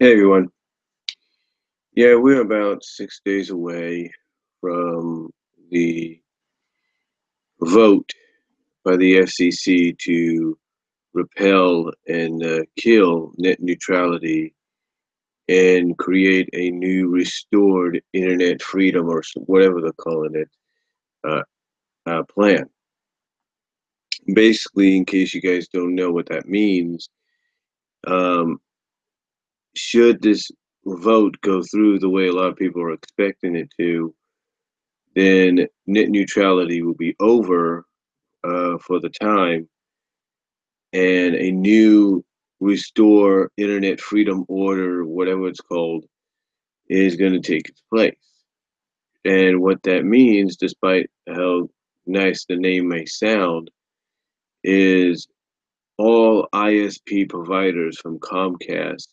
Hey everyone. Yeah, we're about 6 days away from the vote by the FCC to repel and kill net neutrality and create a new restored internet freedom or whatever they're calling it uh, plan. Basically, in case you guys don't know what that means, um, should this vote go through the way a lot of people are expecting it to, then net neutrality will be over for the time, and a new restore internet freedom order, whatever it's called, is going to take its place. And what that means, despite how nice the name may sound, is all ISP providers from Comcast,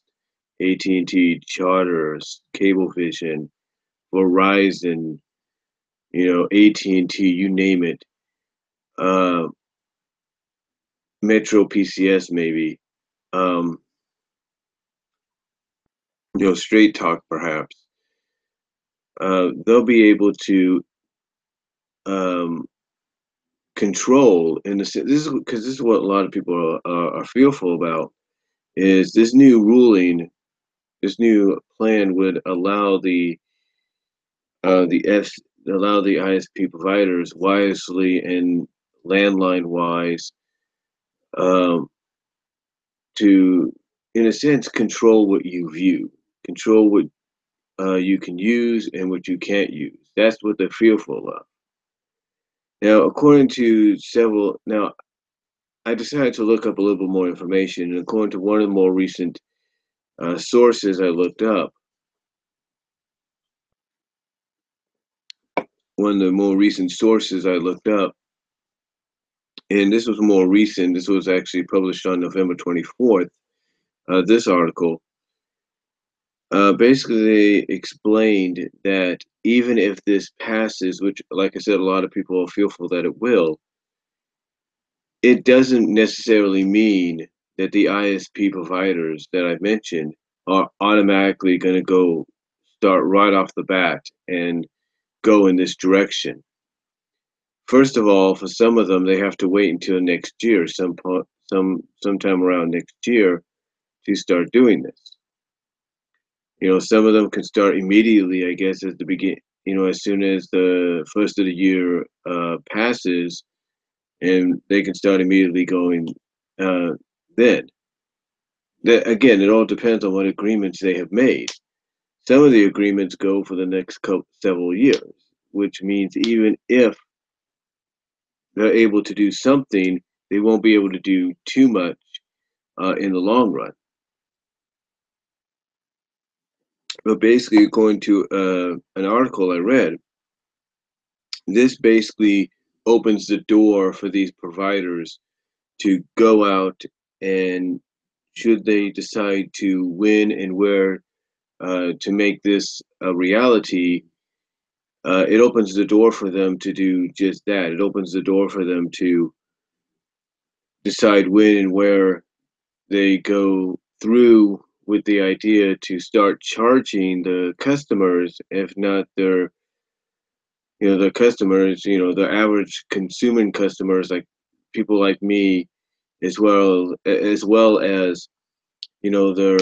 AT&T, Charters, Cablevision, Verizon, AT&T, you name it, uh, Metro PCS maybe, um, Straight Talk perhaps, they'll be able to um, control in the sense. This is because this is what a lot of people are fearful about. Is this new ruling, this new plan would allow the F allow the ISP providers wisely and landline wise um, to, in a sense, control what you view, control what you can use and what you can't use. That's what they're fearful of. Now, according to several, now I decided to look up a little bit more information, and according to one of the more recent sources I looked up, one of the more recent sources I looked up, and this was more recent, this was actually published on November 24th, this article, basically explained that even if this passes, which, like I said, a lot of people are fearful that it will, it doesn't necessarily mean that the ISP providers that I've mentioned are automatically going to go start right off the bat and go in this direction. First of all, for some of them, they have to wait until next year, sometime around next year, to start doing this. Some of them can start immediately, I guess, at the begin. As soon as the first of the year passes, and they can start immediately going uh, then. That, again, it all depends on what agreements they have made. Some of the agreements go for the next several years, which means even if they're able to do something, they won't be able to do too much in the long run. But basically, according to an article I read, this basically opens the door for these providers to go out and, should they decide to win and where to make this a reality, it opens the door for them to do just that. It opens the door for them to decide when and where they go through with the idea to start charging the customers, if not the customers, the average consuming customers, like people like me, as well as their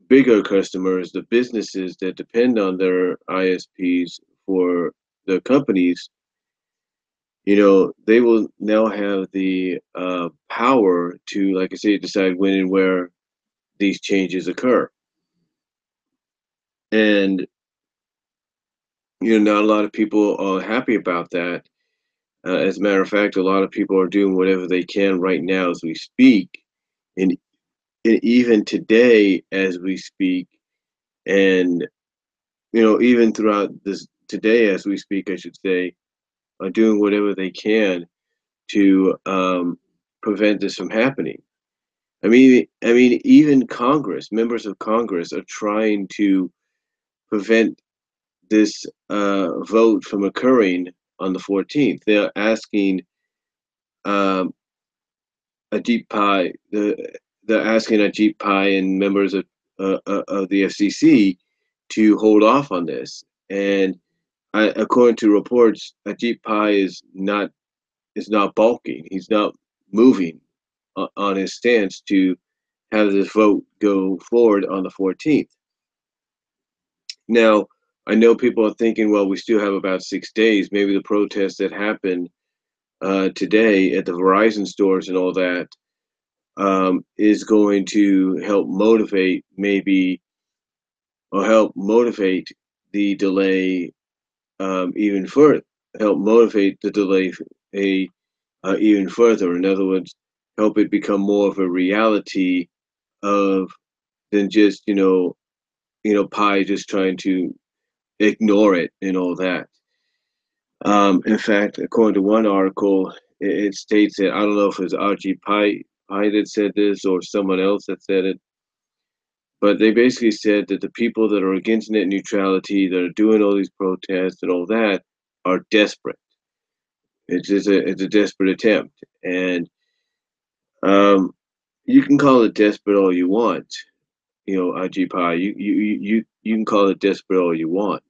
bigger customers, the businesses that depend on their ISPs for the companies. They will now have the power to, like I say, decide when and where these changes occur. And, not a lot of people are happy about that. As a matter of fact, a lot of people are doing whatever they can right now as we speak. And, and even today, as we speak, and, even throughout this today, as we speak, I should say, are doing whatever they can to prevent this from happening. I mean, even Congress, members of Congress, are trying to prevent this vote from occurring on the 14th. They're asking um, Ajit Pai, they're asking Ajit Pai and members of of the FCC to hold off on this. And according to reports, Ajit Pai is not balking. He's not moving on his stance to have this vote go forward on the 14th. Now, I know people are thinking, well, we still have about 6 days. Maybe the protests that happened today at the Verizon stores and all that is going to help motivate maybe or help motivate the delay even further, help motivate the delay a even further. In other words, help it become more of a reality of than just Pi just trying to ignore it and all that. In fact, according to one article, it states that I don't know if it was Ajit Pai that said this or someone else that said it, but they basically said that the people that are against net neutrality, that are doing all these protests and all that, are desperate. It's a desperate attempt, and um, you can call it desperate all you want. Ajit Pai, you can call it desperate all you want.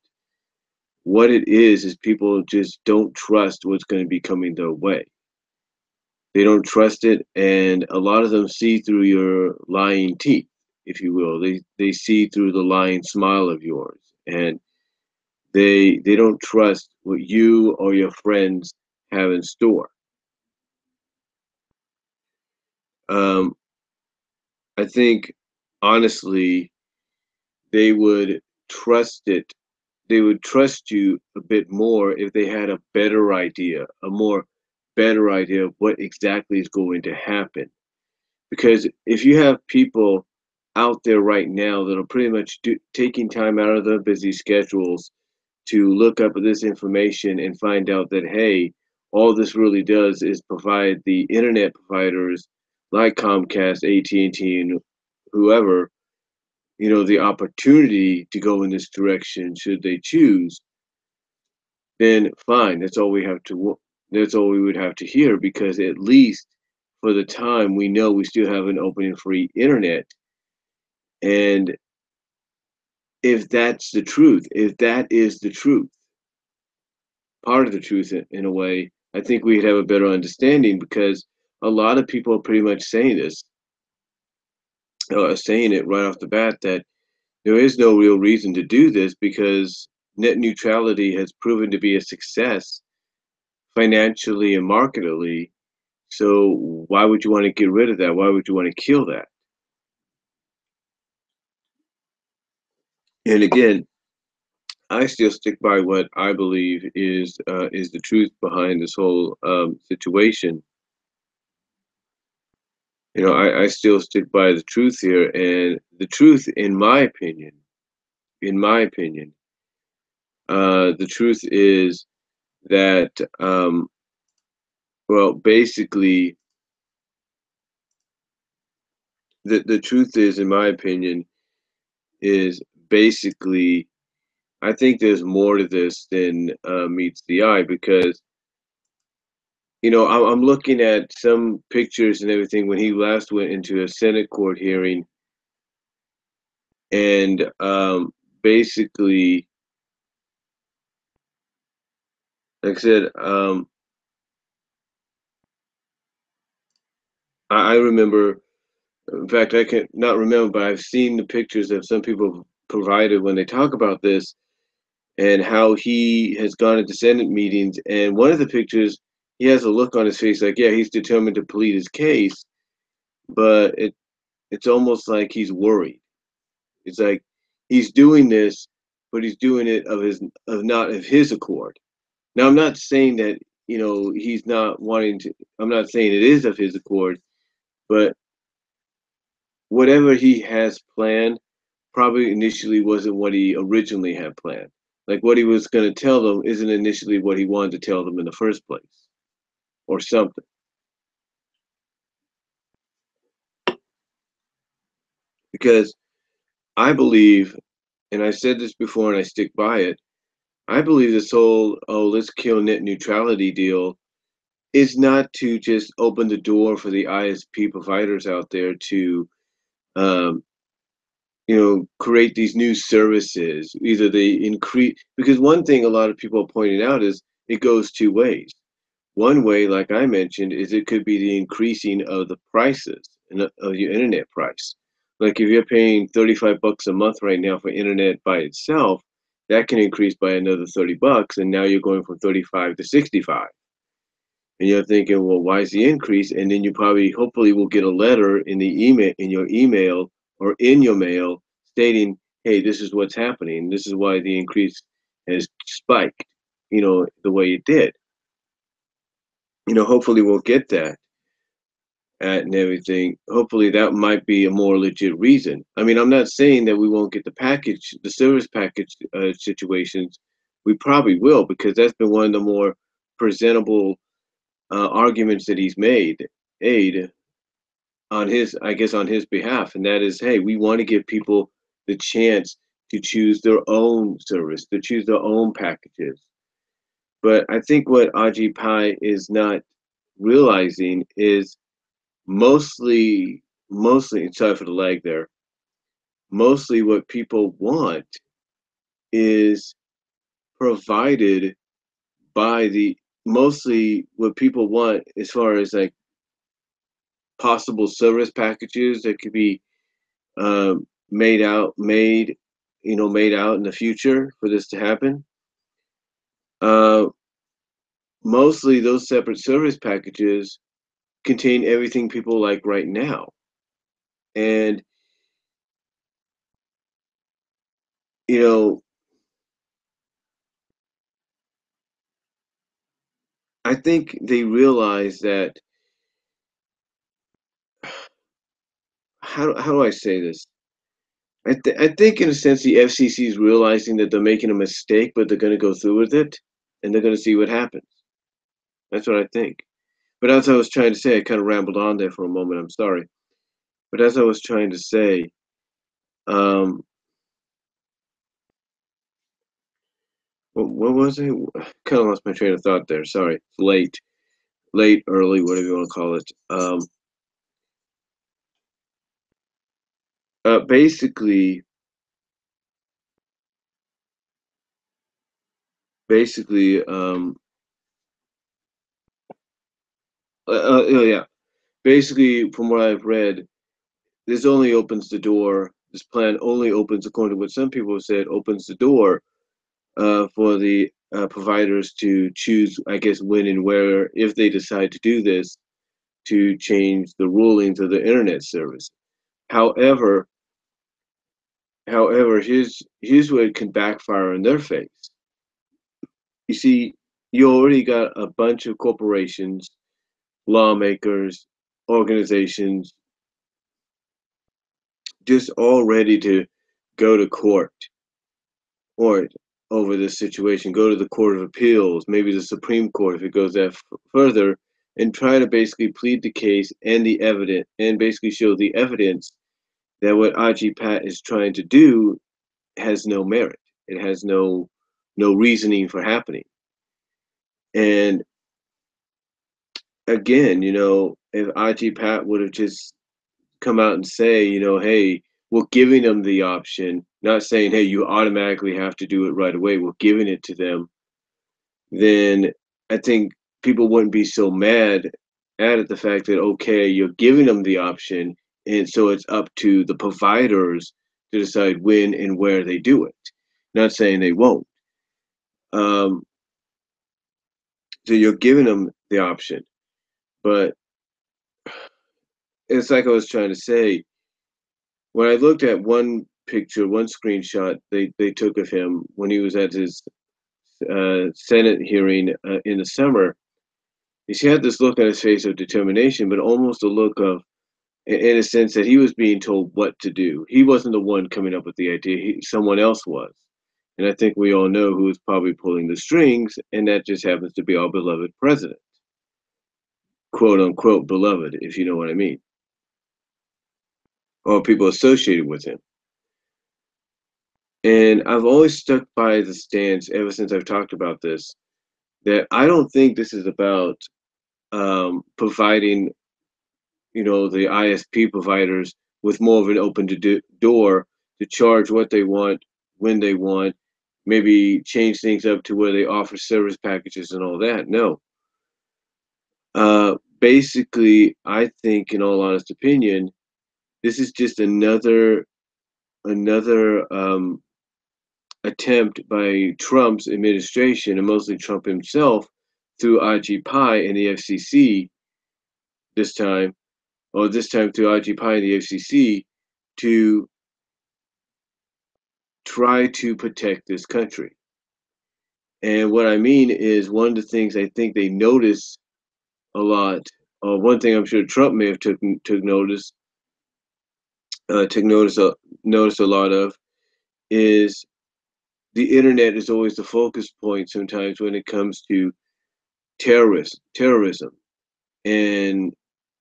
What it is people just don't trust what's going to be coming their way. They don't trust it, and a lot of them see through your lying teeth, if you will. They see through the lying smile of yours, and they don't trust what you or your friends have in store. Um, I think honestly, they would trust it. They would trust you a bit more if they had a better idea, a more better idea of what exactly is going to happen. Because if you have people out there right now that are pretty much taking time out of their busy schedules to look up this information and find out that, hey, all this really does is provide the internet providers like Comcast, AT&T, and T, and whoever, the opportunity to go in this direction should they choose, then fine. That's all we would have to hear, because at least for the time we know we still have an open and free internet. And if that's the truth, if that is the truth, part of the truth in a way, I think we'd have a better understanding, because a lot of people are pretty much saying this, saying it right off the bat, that there is no real reason to do this because net neutrality has proven to be a success financially and marketally. So why would you want to get rid of that? Why would you want to kill that? And again, I still stick by what I believe is the truth behind this whole situation. I still stick by the truth here, and the truth, in my opinion, the truth is that, well, basically, the truth is, in my opinion, is basically, I think there's more to this than meets the eye, because I'm looking at some pictures and everything when he last went into a Senate court hearing, and basically, like I said, I remember. In fact, I can not remember, but I've seen the pictures that some people provided when they talk about this and how he has gone into Senate meetings. And one of the pictures, he has a look on his face like, yeah, he's determined to plead his case, but it's almost like he's worried. It's like he's doing this, but he's doing it of not of his accord. Now, I'm not saying that he's not wanting to. I'm not saying it is of his accord, but whatever he has planned probably initially wasn't what he originally had planned. Like what he was going to tell them isn't initially what he wanted to tell them in the first place, or something. Because I believe, and I said this before and I stick by it, I believe this whole, oh, let's kill net neutrality deal is not to just open the door for the ISP providers out there to um, create these new services. Either they increase, because one thing a lot of people are pointing out is it goes two ways. One way, like I mentioned, is it could be the increasing of the prices of your internet price. Like if you're paying 35 bucks a month right now for internet by itself, that can increase by another 30 bucks, and now you're going from 35 to 65. And you're thinking, well, why is the increase? And then you probably, hopefully, will get a letter in the email, in your email or in your mail, stating, hey, this is what's happening. This is why the increase has spiked, the way it did. Hopefully we'll get that and everything. Hopefully that might be a more legit reason. I mean, I'm not saying that we won't get the service package situations. We probably will, because that's been one of the more presentable arguments that he's made on his, I guess, on his behalf, and that is, hey, we want to give people the chance to choose their own service, to choose their own packages. But I think what Ajit Pai is not realizing is mostly, sorry for the lag there, mostly what people want is provided by mostly what people want as far as like possible service packages that could be um, made out in the future for this to happen. Uh, Mostly those separate service packages contain everything people like right now. And, you know, I think they realize that, how do I say this? I think in a sense the FCC is realizing that they're making a mistake, but they're going to go through with it, and they're going to see what happens. That's what I think. But as I was trying to say, I kind of rambled on there for a moment. I'm sorry. But as I was trying to say, um, what was it? Kind of lost my train of thought there. Sorry. Late, early, whatever you want to call it. Basically, basically, oh yeah. Basically, from what I've read, this only opens the door. This plan only opens, according to what some people have said, opens the door for the providers to choose, I guess, when and where, if they decide to do this, to change the rulings of the internet service. However, here's where it can backfire in their face. You see, you already got a bunch of corporations, lawmakers, organizations, just all ready to go to court or over this situation, go to the Court of Appeals, maybe the Supreme Court if it goes that further, and try to basically plead the case and the evidence, and basically show the evidence that what Ajit Pat is trying to do has no merit. It has no reasoning for happening. And again, if Ajit Pat would have just come out and say, hey, we're giving them the option, not saying, hey, you automatically have to do it right away. We're giving it to them. Then I think people wouldn't be so mad at it, the fact that, okay, you're giving them the option. And so it's up to the providers to decide when and where they do it. Not saying they won't. Um, so you're giving them the option. But it's like I was trying to say, when I looked at one picture, one screenshot they took of him when he was at his Senate hearing in the summer, he had this look on his face of determination, but almost a look of, in a sense, that he was being told what to do. He wasn't the one coming up with the idea, someone else was. And I think we all know who's probably pulling the strings, and that just happens to be our beloved president. Quote unquote beloved, if you know what I mean. Or people associated with him. And I've always stuck by the stance ever since I've talked about this, that I don't think this is about providing, the ISP providers with more of an open door to charge what they want when they want, maybe change things up to where they offer service packages and all that. No. Basically, I think, in all honest opinion, this is just another attempt by Trump's administration, and mostly Trump himself, through Ajit Pai and the FCC this time, or this time through Ajit Pai and the FCC, to try to protect this country. And what I mean is, one of the things I think they notice a lot, or one thing I'm sure Trump may have took notice, took notice a lot of, is the internet is always the focus point sometimes when it comes to terrorism, and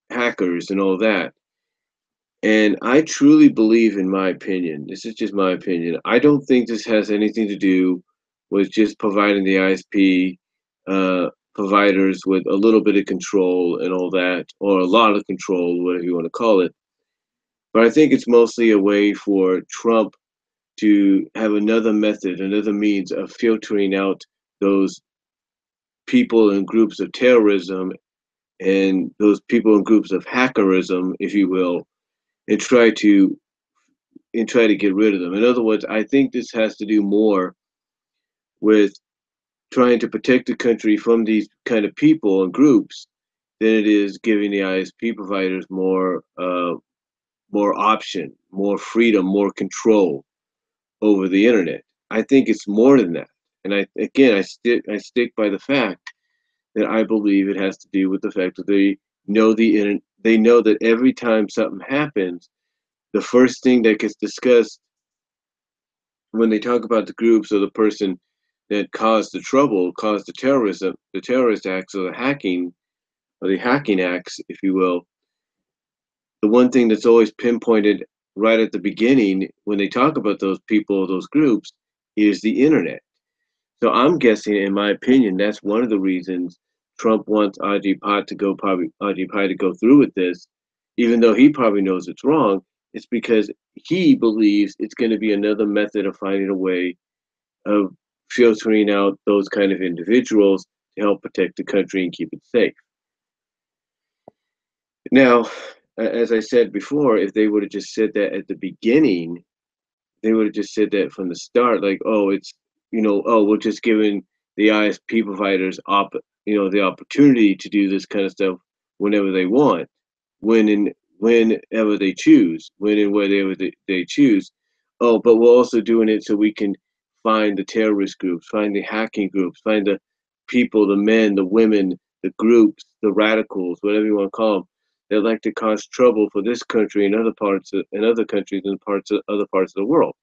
hackers and all that. And I truly believe, in my opinion, this is just my opinion, I don't think this has anything to do with just providing the ISP providers with a little bit of control and all that, or a lot of control, whatever you want to call it. But I think it's mostly a way for Trump to have another method, another means of filtering out those people in groups of terrorism and those people in groups of hackerism, if you will, and try to get rid of them. In other words, I think this has to do more with trying to protect the country from these kind of people and groups than it is giving the ISP providers more option, more freedom, more control over the internet. I think it's more than that. And I stick by the fact that I believe it has to do with the fact that they know that every time something happens, the first thing that gets discussed when they talk about the groups or the person that caused the trouble, caused the terrorist acts, or the hacking acts, if you will, the one thing that's always pinpointed right at the beginning when they talk about those people, those groups, is the internet. So I'm guessing, in my opinion, that's one of the reasons Trump wants Ajit Pai to go through with this, even though he probably knows it's wrong. It's because he believes it's going to be another method of finding a way of filtering out those kind of individuals to help protect the country and keep it safe. Now, as I said before, if they would have just said that at the beginning, they would have just said that from the start, like, oh, we're just giving the ISP providers the opportunity to do this kind of stuff whenever they want, whenever they choose, when and wherever they choose. Oh, but we're also doing it so we can find the terrorist groups, find the hacking groups, find the people, the men, the women, the groups, the radicals, whatever you want to call them, that like to cause trouble for this country and other countries and other parts of the world.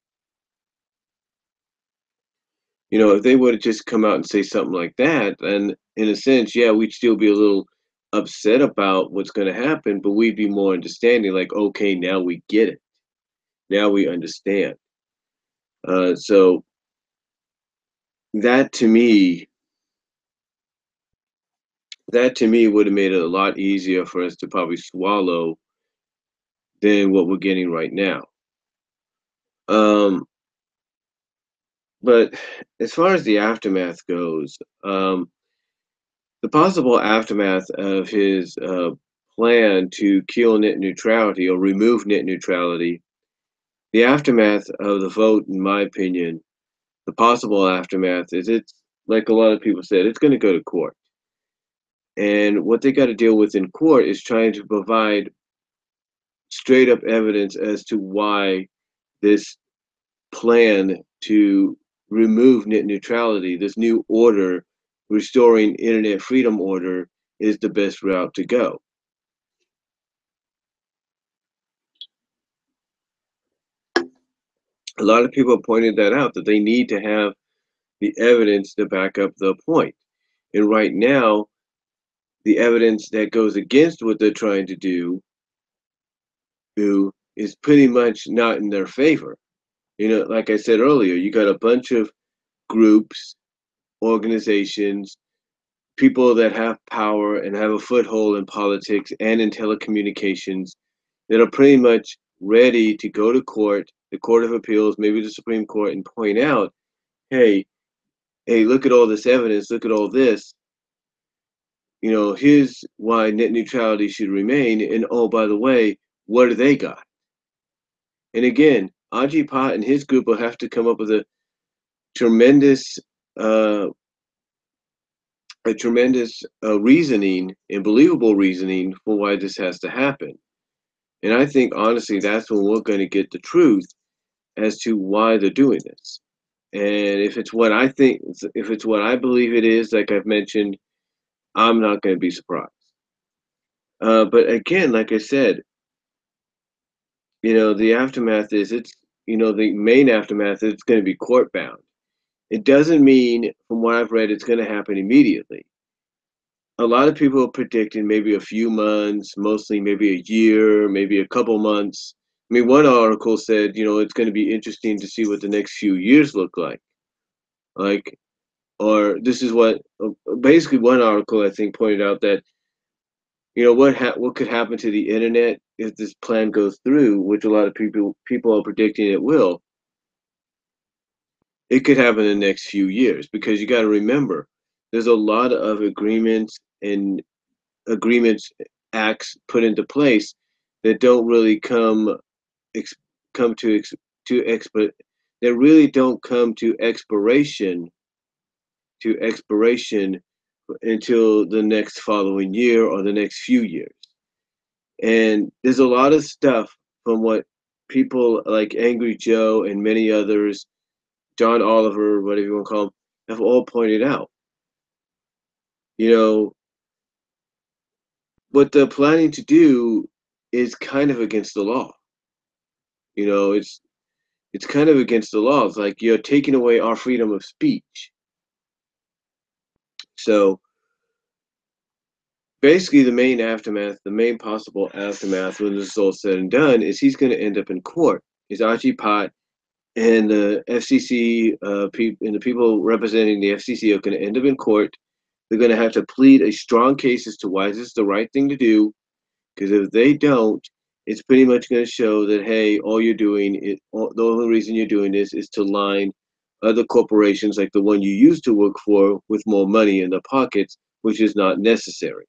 If they would have just come out and say something like that, and in a sense, yeah, we'd still be a little upset about what's going to happen, but we'd be more understanding, like, okay, now we get it. Now we understand. So that to me, that to me would have made it a lot easier for us to probably swallow than what we're getting right now. Um, but as far as the aftermath goes, the possible aftermath of his plan to kill net neutrality or remove net neutrality, the aftermath of the vote, in my opinion, the possible aftermath is, it's like a lot of people said, it's going to go to court. And what they got to deal with in court is trying to provide straight up evidence as to why this plan to remove net neutrality, this new order, restoring internet freedom order, is the best route to go. A lot of people pointed that out, that they need to have the evidence to back up the point. And right now, the evidence that goes against what they're trying to do is pretty much not in their favor. Like I said earlier, you got a bunch of groups, organizations, people that have power and have a foothold in politics and in telecommunications, that are pretty much ready to go to court. the Court of Appeals, maybe the Supreme Court, and point out, hey, hey, look at all this evidence, look at all this. Here's why net neutrality should remain. And oh, by the way, what do they got? And again, Ajit Pai and his group will have to come up with tremendous, uh, a tremendous reasoning and believable reasoning for why this has to happen. And I think honestly, that's when we're going to get the truth as to why they're doing this. And if it's what I think, if it's what I believe it is, like I've mentioned, I'm not going to be surprised. But again, like I said, the aftermath is the main aftermath is it's going to be court bound. It doesn't mean, from what I've read, it's going to happen immediately. A lot of people are predicting maybe a few months, mostly maybe a year, maybe a couple months. I mean, one article said, it's going to be interesting to see what the next few years look like. Like, or this is what basically one article I think pointed out that what could happen to the internet if this plan goes through, which a lot of people are predicting it will. It could happen in the next few years because you got to remember there's a lot of agreements acts put into place that don't really come to that really don't come to expiration until the next following year or the next few years. And there's a lot of stuff from what people like Angry Joe and many others, John Oliver, whatever you want to call him, have all pointed out. You know, what they're planning to do is kind of against the law. It's kind of against the law. It's like you're taking away our freedom of speech. So basically the main possible aftermath when this is all said and done is he's going to end up in court. Is Ajit Pai and the FCC and the people representing the FCC are going to end up in court. They're going to have to plead a strong case as to why this is the right thing to do. Because if they don't, it's pretty much going to show that, hey, the only reason you're doing this is to line other corporations like the one you used to work for with more money in their pockets, which is not necessary.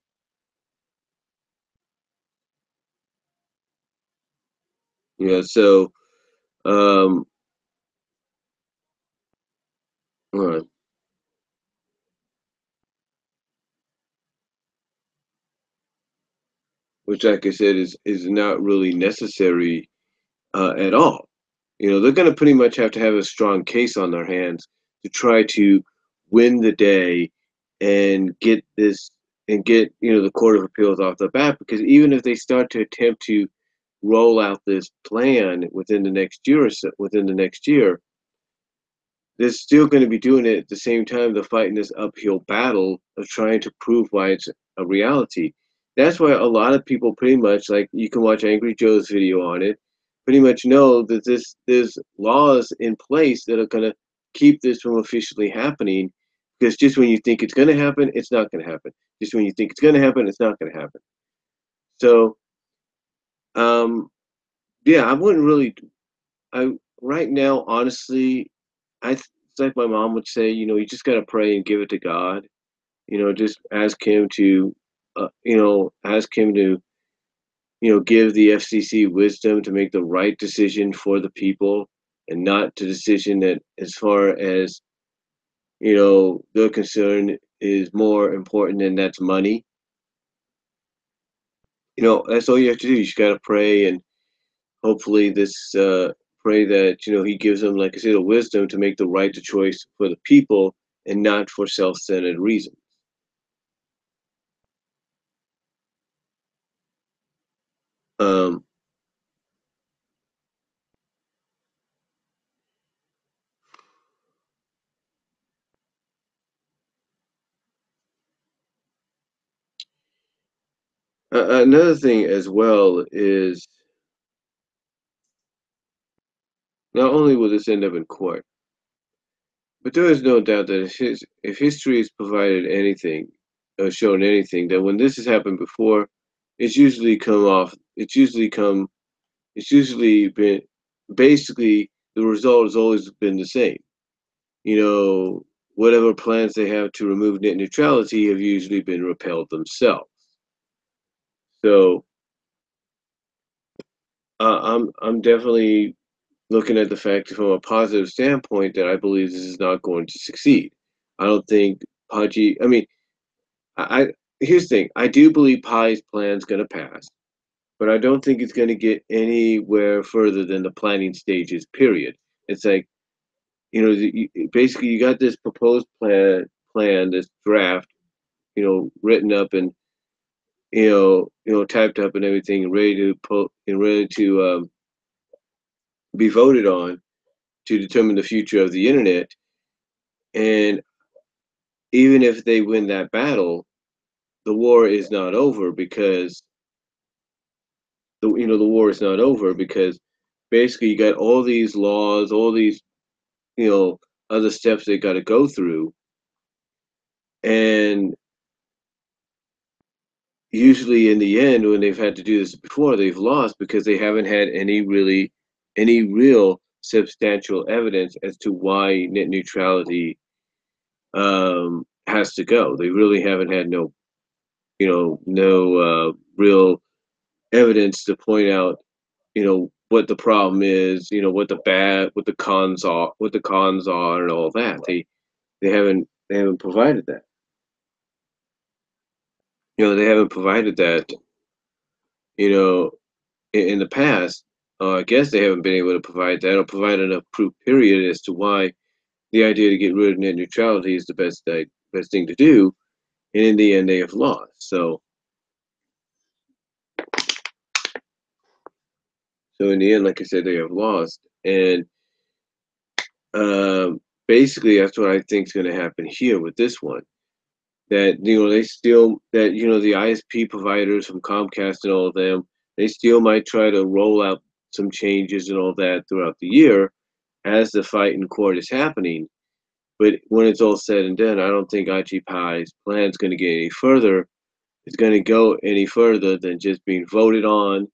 Yeah, so, um, uh, which, like I said, is not really necessary at all. They're going to pretty much have to have a strong case on their hands to try to win the day and get the Court of Appeals off the bat. Because even if they start to attempt to roll out this plan within the next year or so, within the next year, they're still going to be doing it at the same time they're fighting this uphill battle of trying to prove why it's a reality. That's why a lot of people pretty much, like, you can watch Angry Joe's video on it, pretty much know that there's laws in place that are going to keep this from officially happening, because just when you think it's going to happen, it's not going to happen. Just when you think it's going to happen, it's not going to happen. So, um, yeah, I wouldn't really. I right now, honestly, it's like my mom would say. You just got to pray and give it to God. Just ask him to give the FCC wisdom to make the right decision for the people, and not to decision that, as far as their concern, is more important, and that's money. That's all you have to do. You just gotta pray, and hopefully pray that he gives them, like I said, the wisdom to make the right choice for the people and not for self-centered reasons. Um, Another thing as well is, not only will this end up in court, but there is no doubt that if history has provided anything, or shown anything, that when this has happened before, it's usually come off. It's usually been. basically the result has always been the same. You know, whatever plans they have to remove net neutrality have usually been repelled themselves. So I'm definitely looking at the fact from a positive standpoint that I believe this is not going to succeed. I don't think Paji. I mean, I here's the thing. I do believe Pai's plan is going to pass, but I don't think it's going to get anywhere further than the planning stages. Period. It's like, basically you got this proposed plan, this draft, written up and typed up and everything, and ready to be voted on to determine the future of the internet. And even if they win that battle, the war is not over because the war is not over because basically you got all these laws, all these you know other steps they got to go through, and usually in the end when they've had to do this before, they've lost because they haven't had any real substantial evidence as to why net neutrality has to go. They really haven't had no real evidence to point out what the problem is, what the cons are and all that. They haven't provided that. They haven't provided that, you know, in the past. I guess they haven't been able to provide that or provide enough proof, period, as to why the idea to get rid of net neutrality is the best thing to do. And in the end, they have lost. So in the end, like I said, they have lost. And basically, that's what I think is going to happen here with this one. That they still that the ISP providers from Comcast and all of them, they still might try to roll out some changes and all that throughout the year as the fight in court is happening. But when it's all said and done, I don't think Ajit Pai's plan is going to get any further. It's going to go any further than just being voted on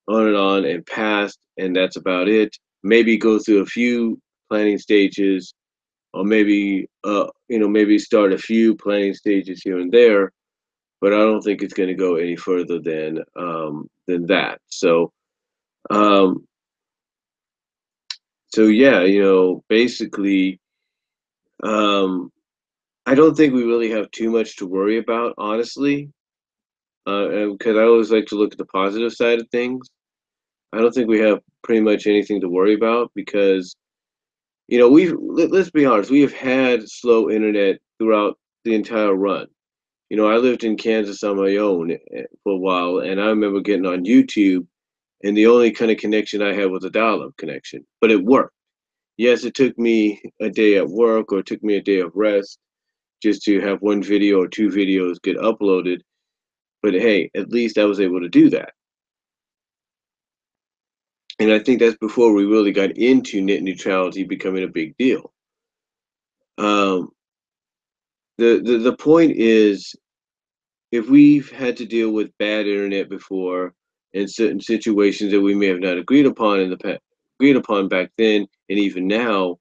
and passed, and that's about it. Maybe go through a few planning stages, or maybe start a few planning stages here and there, but I don't think it's going to go any further than that. Um, so yeah, basically, um, I don't think we really have too much to worry about, honestly, because I always like to look at the positive side of things. I don't think we have pretty much anything to worry about because let's be honest, we have had slow internet throughout the entire run. I lived in Kansas on my own for a while, and I remember getting on YouTube, and the only kind of connection I had was a dial-up connection, but it worked. Yes, it took me a day at work or it took me a day of rest just to have one video or two videos get uploaded, but hey, at least I was able to do that. And I think that's before we really got into net neutrality becoming a big deal. Um, the point is, if we've had to deal with bad internet before in certain situations that we may have not agreed upon back then, and even now,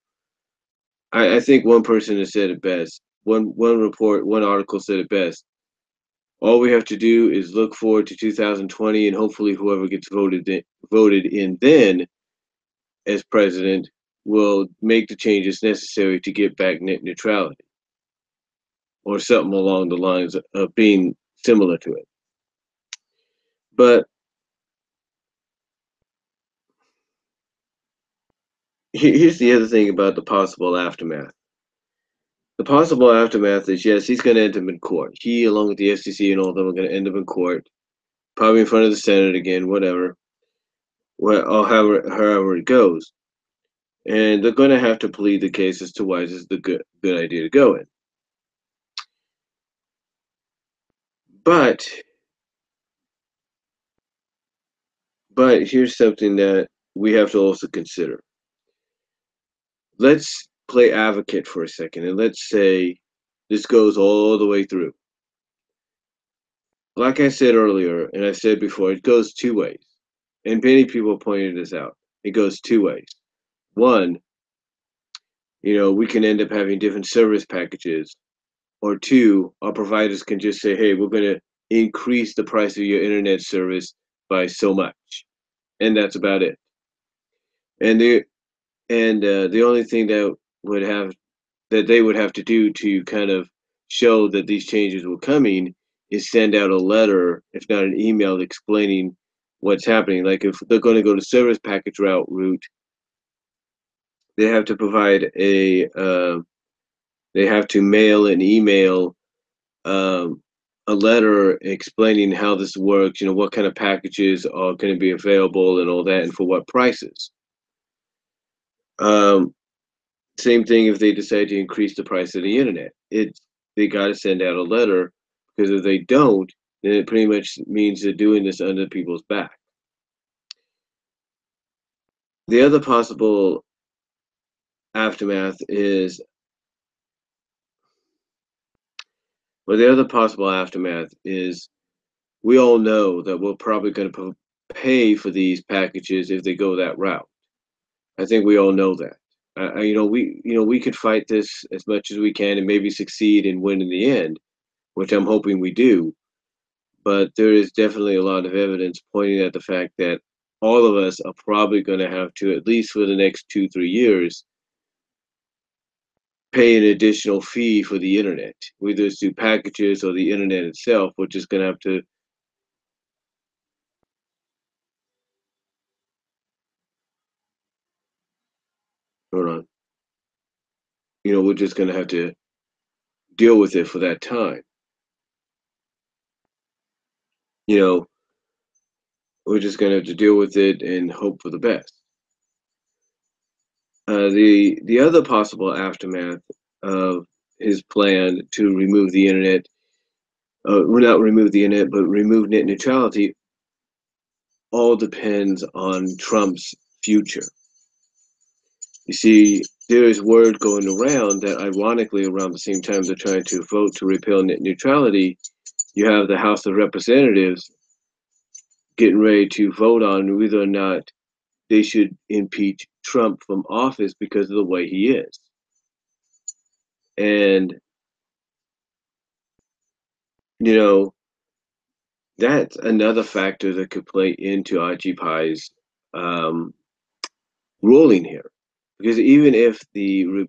I think one person has said it best. One article said it best. All we have to do is look forward to 2020, and hopefully, whoever gets voted in then as president will make the changes necessary to get back net neutrality, or something along the lines of being similar to it. But here's the other thing about the possible aftermath. The possible aftermath is, yes, he's going to end up in court. He, along with the FCC and all of them, are going to end up in court, probably in front of the Senate again, whatever, or however it goes. And they're going to have to plead the case as to why this is the good idea to go in. But here's something that we have to also consider. Let's play advocate for a second, and let's say this goes all the way through. Like I said earlier, and I said before, it goes two ways. And many people pointed this out. it goes two ways. One, we can end up having different service packages. Or two, our providers can just say, hey, we're going to increase the price of your internet service by so much. And that's about it. And the only thing would have that they would have to do to kind of show that these changes were coming is send out a letter, if not an email, explaining what's happening. Like if they're going to go to service package route, they have to provide they have to mail and email um, a letter explaining how this works, what kind of packages are going to be available and all that, and for what prices. Um, Same thing if they decide to increase the price of the internet. They got to send out a letter, because if they don't, then it pretty much means they're doing this under people's back. The other possible aftermath is, the other possible aftermath is we all know that we're probably going to pay for these packages if they go that route. I think we all know that. We could fight this as much as we can and maybe succeed and win in the end, which I'm hoping we do. But there is definitely a lot of evidence pointing at the fact that all of us are probably going to have to, at least for the next 2-3 years, pay an additional fee for the internet, whether it's through packages or the internet itself. We're just going to have to, hold on, we're just going to have to deal with it for that time. You know, we're just going to have to deal with it and hope for the best. The other possible aftermath of his plan to remove the internet, well, not remove the internet, but remove net neutrality, all depends on Trump's future. You see, there is word going around that, ironically, around the same time they're trying to vote to repeal net neutrality, you have the House of Representatives getting ready to vote on whether or not they should impeach Trump from office because of the way he is. And, you know, that's another factor that could play into Ajit Pai's um, ruling here. Because even if the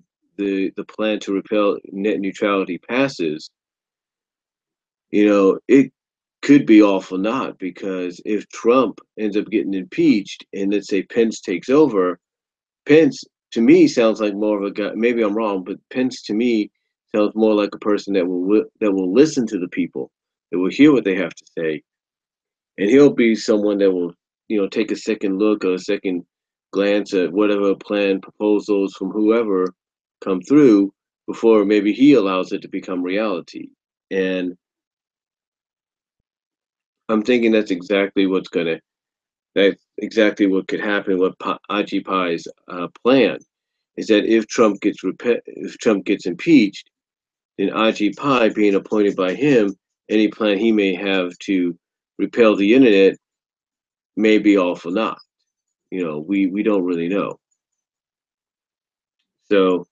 plan to repeal net neutrality passes, it could be all for naught, because if Trump ends up getting impeached and let's say Pence takes over, Pence to me sounds like more of a guy. Maybe I'm wrong, but Pence to me sounds more like a person that will listen to the people, that will hear what they have to say, and he'll be someone that will take a second look or a second glance at whatever plan proposals from whoever come through before maybe he allows it to become reality. And I'm thinking that's exactly what could happen. What Ajit Pai's plan is that if Trump gets impeached, then Ajit Pai, being appointed by him, any plan he may have to repeal the internet may be all for naught. We don't really know. So,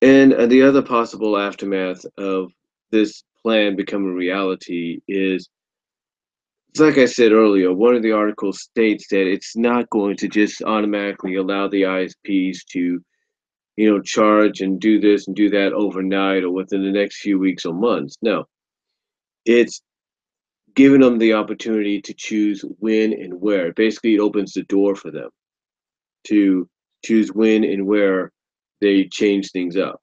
and the other possible aftermath of this plan becoming reality is, like I said earlier, one of the articles states that it's not going to just automatically allow the ISPs to, charge and do this and do that overnight or within the next few weeks or months. No, it's giving them the opportunity to choose when and where. Basically, it opens the door for them to choose when and where they change things up,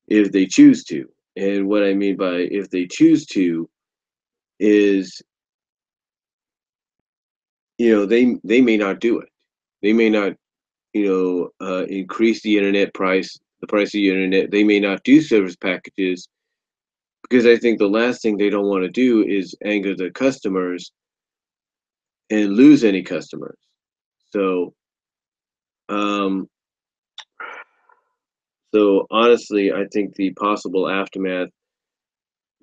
if they choose to. And what I mean by if they choose to is, they may not do it. They may not, increase the price of the internet. They may not do service packages, because I think the last thing they don't want to do is anger the customers and lose any customers. So, um, so honestly, I think the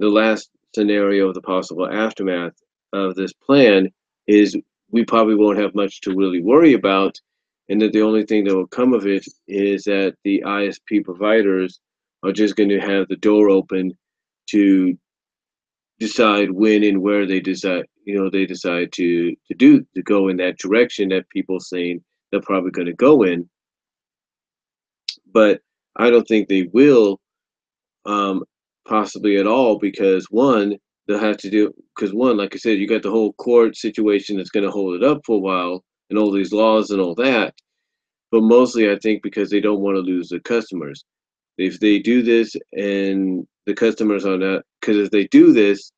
last scenario of the possible aftermath of this plan is we probably won't have much to really worry about, and that the only thing that will come of it is that the ISP providers are just going to have the door open to decide when and where they decide, they decide to go in that direction that people saying they're probably going to go in. But I don't think they will, um, possibly at all, because one, they'll have to do because one, like I said, you got the whole court situation that's going to hold it up for a while, and all these laws and all that. But mostly, I think because they don't want to lose the customers. If they do this and the customers are not, because if they do this,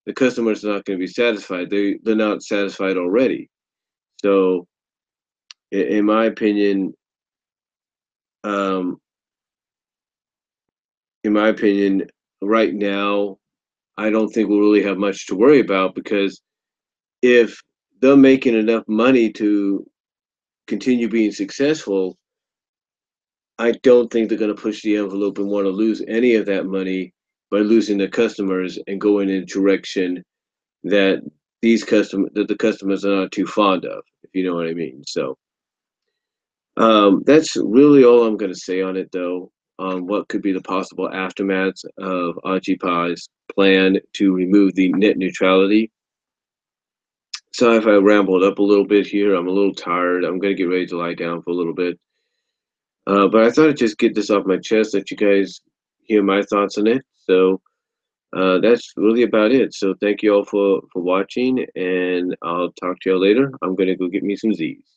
the customers are not going to be satisfied. They're not satisfied already. So, in my opinion, um, in my opinion, right now, I don't think we'll really have much to worry about, because if they're making enough money to continue being successful, I don't think they're going to push the envelope and want to lose any of that money by losing the customers and going in a direction that the customers are not too fond of, if you know what I mean. So that's really all I'm going to say on it, though. On what could be the possible aftermaths of Ajit Pai's plan to remove the net neutrality. Sorry if I rambled up a little bit here. I'm a little tired. I'm going to get ready to lie down for a little bit. But I thought I'd just get this off my chest, let you guys hear my thoughts on it. So that's really about it. So thank you all for watching, and I'll talk to y'all later. I'm going to go get me some Z's.